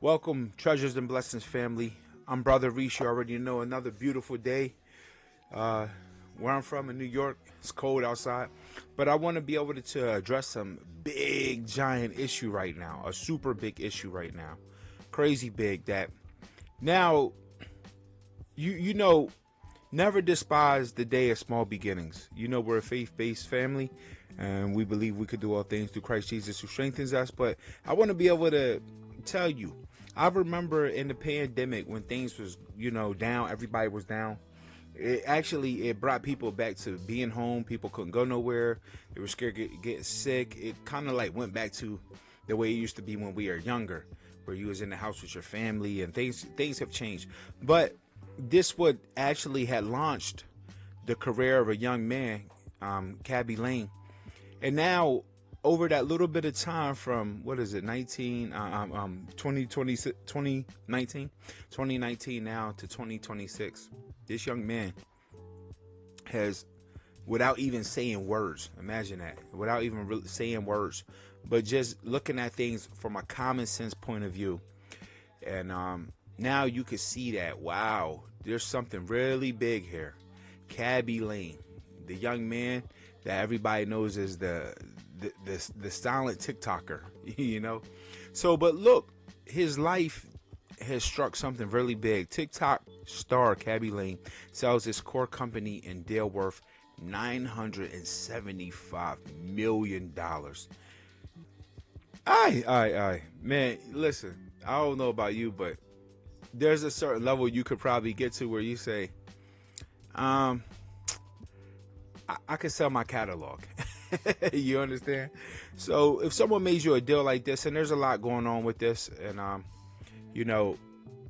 Welcome, treasures and blessings, family. I'm Brother Reese. You already know, another beautiful day. Uh, where I'm from in New York, it's cold outside, but I want to be able to address some big, giant issue right now, a super big issue right now, crazy big. That now, you know, never despise the day of small beginnings. You know, we're a faith-based family, and we believe we could do all things through Christ Jesus who strengthens us. But I want to be able to tell you, I remember in the pandemic when things was, down, everybody was down. It brought people back to being home. People couldn't go nowhere. They were scared to get sick. It kind of like went back to the way it used to be when we were younger, where you was in the house with your family, and things have changed. But this would actually had launched the career of a young man, Khaby Lame. And now, over that little bit of time from, 2019 now to 2026, this young man has, without even saying words, imagine that, without even really saying words, but just looking at things from a common sense point of view. And now you can see that, wow, there's something really big here. Khaby Lame, the young man that everybody knows as the silent TikToker, So, but look, his life has struck something really big. TikTok star Khaby Lame sells his core company in deal worth $975 million. Aye. Man, listen, I don't know about you, but there's a certain level you could probably get to where you say, I could sell my catalog. You understand? So if someone made you a deal like this, and there's a lot going on with this, and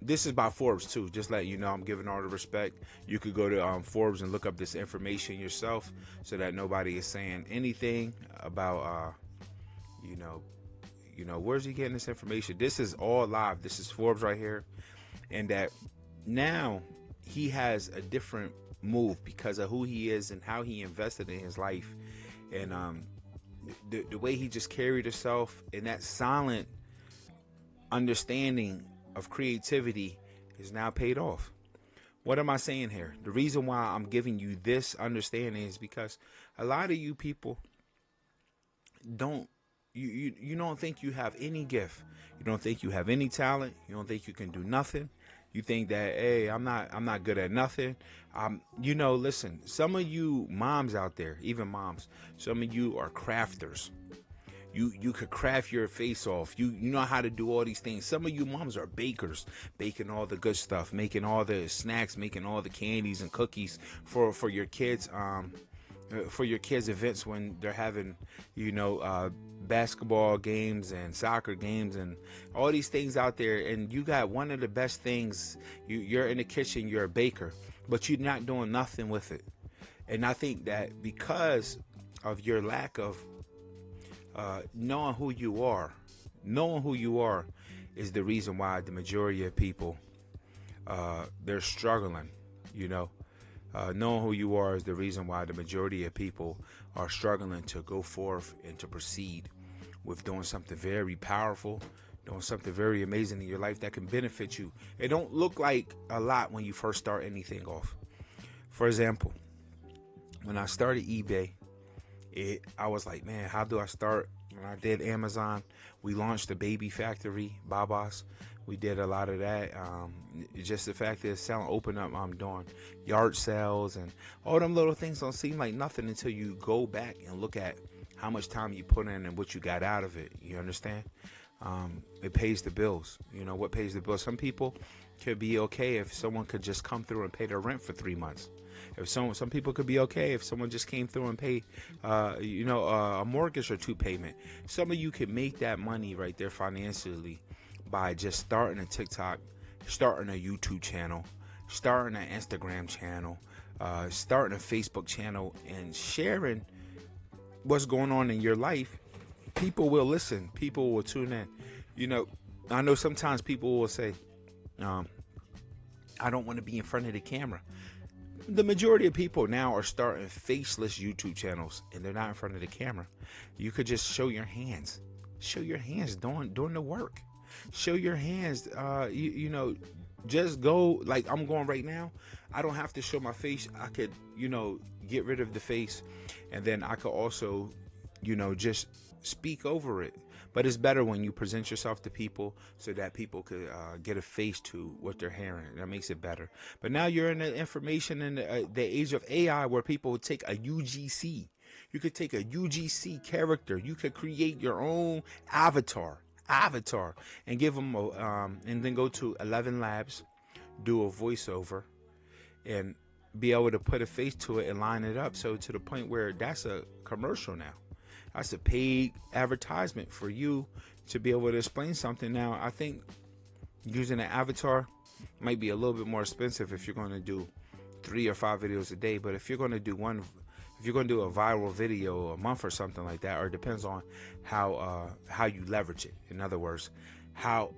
this is by Forbes too, just letting you know, I'm giving all the respect. You could go to Forbes and look up this information yourself, so that nobody is saying anything about where's he getting this information. This is all live. This is Forbes right here. And that now he has a different move because of who he is and how he invested in his life, and the way he just carried himself, and that silent understanding of creativity is now paid off. What am I saying here? The reason why I'm giving you this understanding is because a lot of you people don't think you have any gift. You don't think you have any talent. You don't think you can do nothing. You think that, hey, I'm not good at nothing. Listen, some of you moms out there, even moms, some of you are crafters. You could craft your face off. You know how to do all these things. Some of you moms are bakers, baking all the good stuff, making all the snacks, making all the candies and cookies for your kids. For your kids' events when they're having, basketball games and soccer games and all these things out there. And you got one of the best things. You're in the kitchen, you're a baker, but you're not doing nothing with it. And I think that because of your lack of knowing who you are is the reason why the majority of people, they're struggling, knowing who you are is the reason why the majority of people are struggling to go forth and to proceed with doing something very powerful, doing something very amazing in your life that can benefit you. It don't look like a lot when you first start anything off. For example, when I started eBay, I was like, man, how do I start? When I did Amazon, we launched the baby factory, Baba's. We did a lot of that. Just the fact that selling open up, I'm doing yard sales and all them little things don't seem like nothing until you go back and look at how much time you put in and what you got out of it. You understand? It pays the bills. What pays the bills? Some people could be okay if someone could just come through and pay their rent for 3 months. If some people could be okay if someone just came through and paid, a mortgage or two payment. Some of you can make that money right there financially by just starting a TikTok, starting a YouTube channel, starting an Instagram channel, starting a Facebook channel, and sharing what's going on in your life. People will listen. People will tune in. I know sometimes people will say, I don't want to be in front of the camera. The majority of people now are starting faceless YouTube channels, and they're not in front of the camera. You could just show your hands doing the work. Show your hands. Just go like I'm going right now. I don't have to show my face. I could, get rid of the face, and then I could also, just speak over it. But it's better when you present yourself to people so that people could get a face to what they're hearing. That makes it better. But now you're in the information in the age of AI where people would take a UGC. You could take a UGC character. You could create your own avatar, and give them and then go to 11 Labs, do a voiceover, and be able to put a face to it and line it up. So to the point where that's a commercial now. That's a paid advertisement for you to be able to explain something. Now, I think using an avatar might be a little bit more expensive if you're going to do 3 or 5 videos a day. But if you're going to do a viral video a month or something like that, or it depends on how you leverage it. In other words, how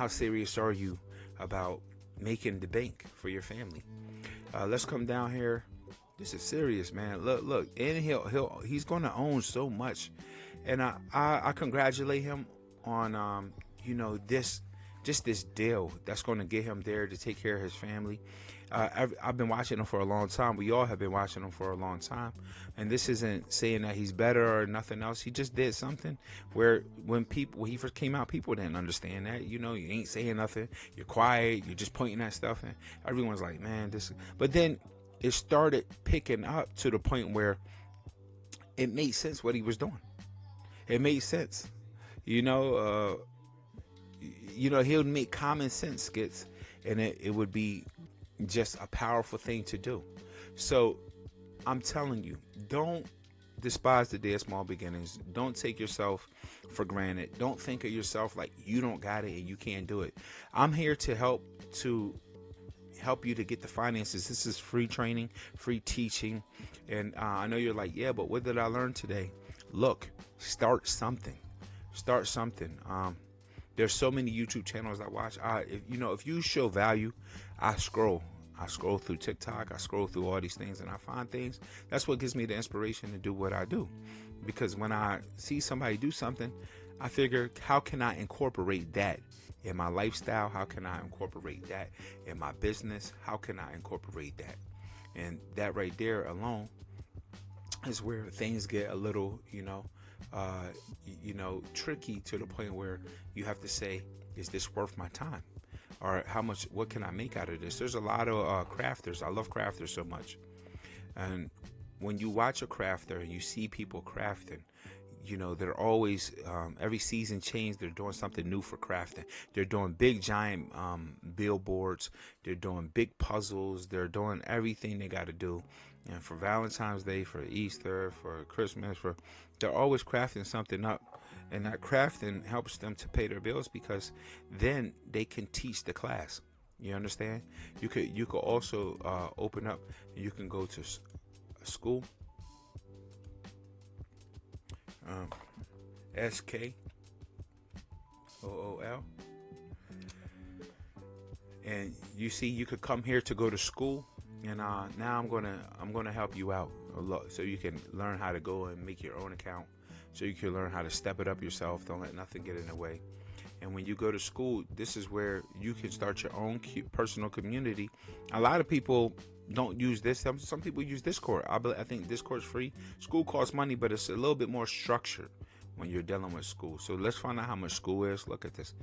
serious are you about making the bank for your family? Let's come down here. This is serious, man. Look, and he's going to own so much, and I congratulate him on this deal that's going to get him there to take care of his family. I've been watching him for a long time. We all have been watching him for a long time, and this isn't saying that he's better or nothing else. He just did something where when he first came out, people didn't understand that. You ain't saying nothing. You're quiet. You're just pointing at stuff, and everyone's like, man, this. But then it started picking up to the point where it made sense what he was doing. It made sense. He'll make common sense skits, and it would be just a powerful thing to do. So I'm telling you, don't despise the day of small beginnings. Don't take yourself for granted. Don't think of yourself like you don't got it and you can't do it. I'm here to help you to get the finances. This is free training, free teaching. And I know you're like, yeah, but what did I learn today? Look, start something. There's so many YouTube channels I watch. If you show value, I scroll through TikTok. I scroll through all these things, and I find things. That's what gives me the inspiration to do what I do. Because when I see somebody do something, I figure, how can I incorporate that in my lifestyle? How can I incorporate that in my business? How can I incorporate that? And that right there alone is where things get a little, tricky, to the point where you have to say, is this worth my time? Or what can I make out of this? There's a lot of crafters. I love crafters so much. And when you watch a crafter and you see people crafting, they're always, every season change, they're doing something new for crafting. They're doing big, giant billboards. They're doing big puzzles. They're doing everything they got to do. And for Valentine's Day, for Easter, for Christmas, they're always crafting something up. And that crafting helps them to pay their bills, because then they can teach the class. You understand? You could also open up, and you can go to school. SKOOL. And you could come here to go to school, and now I'm gonna help you out a lot, so you can learn how to go and make your own account, so you can learn how to step it up yourself. Don't let nothing get in the way. And when you go to school, this is where you can start your own personal community. A lot of people don't use this. Some people use Discord. I think Discord's free. School costs money, but it's a little bit more structured when you're dealing with school. So let's find out how much school is. Look at this.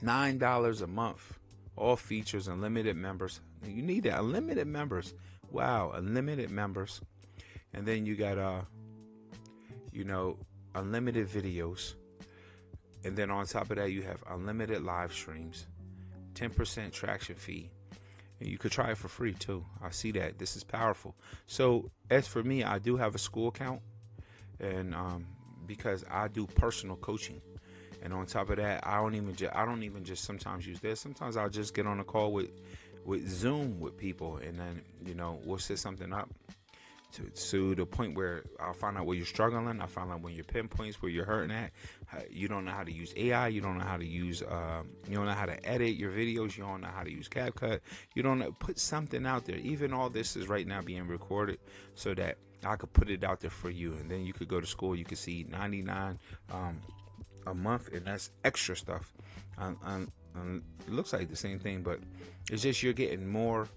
$9 a month. All features, unlimited members. You need that. Unlimited members. Wow, unlimited members. And then you got unlimited videos. And then on top of that, you have unlimited live streams, 10% traction fee. And you could try it for free too. I see that. This is powerful. So as for me, I do have a school account, and because I do personal coaching. And on top of that, I don't even just sometimes use this. Sometimes I'll just get on a call with Zoom with people, and then we'll set something up to the point where I'll find out where you're struggling. I'll find out when your pinpoints, where you're hurting at. You don't know how to use AI. You don't know how to use, you don't know how to edit your videos. You don't know how to use CapCut. You don't know, put something out there. Even all this is right now being recorded so that I could put it out there for you. And then you could go to school. You could see 99 a month, and that's extra stuff. It looks like the same thing, but it's just you're getting more.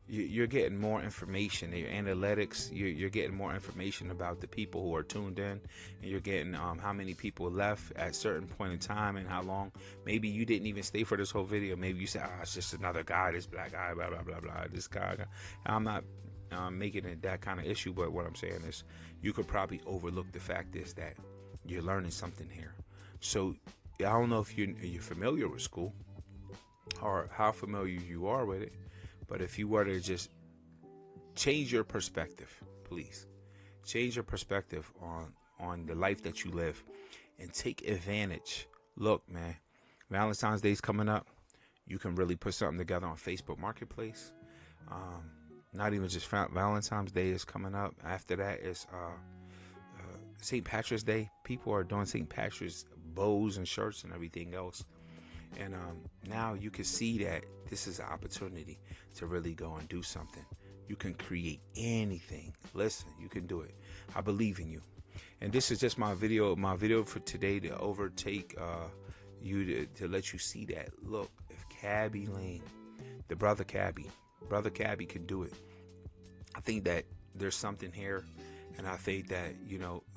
You're getting more information. Your analytics. You're getting more information about the people who are tuned in, and you're getting how many people left at a certain point in time and how long. Maybe you didn't even stay for this whole video. Maybe you said, "Oh, it's just another guy, this black guy, blah blah blah blah." This guy. I'm not making it that kind of issue, but what I'm saying is, you could probably overlook the fact is that you're learning something here. So I don't know if you're familiar with school or how familiar you are with it, but if you were to just change your perspective, please change your perspective on the life that you live and take advantage. Look, man, Valentine's Day is coming up. You can really put something together on Facebook Marketplace. Not even just Valentine's Day is coming up. After that is St. Patrick's Day. People are doing St. Patrick's bows and shirts and everything else. And now you can see that this is an opportunity to really go and do something. You can create anything. Listen, you can do it. I believe in you. And this is just my video for today to overtake you to let you see that. Look, if Khaby Lame, the brother Khaby can do it. I think that there's something here, and I think that,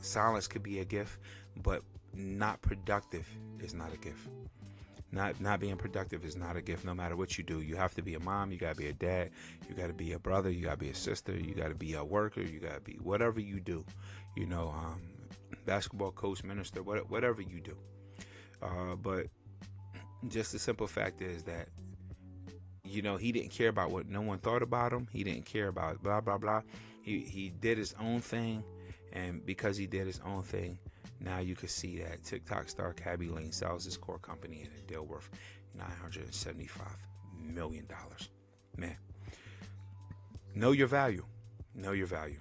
silence could be a gift, but not productive is not a gift. Not being productive is not a gift. No matter what you do, you have to be a mom, you gotta be a dad, you gotta be a brother, you gotta be a sister, you gotta be a worker, you gotta be whatever you do. Basketball coach, minister, whatever you do. But just the simple fact is that he didn't care about what no one thought about him. He didn't care about blah blah blah. He did his own thing, and because he did his own thing, now you can see that TikTok star Khaby Lame sells his core company at a deal worth $975 million. Man, know your value. Know your value.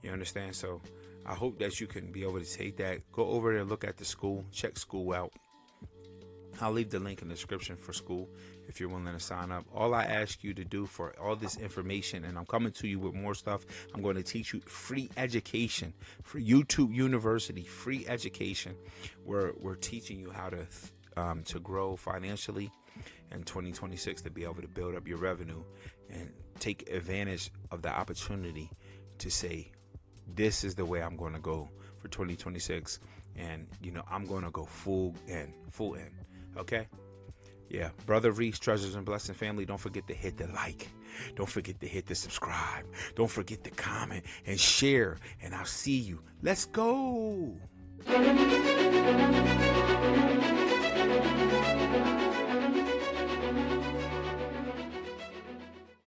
You understand? So I hope that you can be able to take that, go over there, look at the school, check school out. I'll leave the link in the description for school if you're willing to sign up. All I ask you to do for all this information, and I'm coming to you with more stuff, I'm going to teach you free education for YouTube University, free education. We're teaching you how to grow financially in 2026, to be able to build up your revenue and take advantage of the opportunity to say, this is the way I'm going to go for 2026. And, I'm going to go full in. Okay? Yeah. Brother Reese, Treasures and Blessing family, don't forget to hit the like. Don't forget to hit the subscribe. Don't forget to comment and share. And I'll see you. Let's go.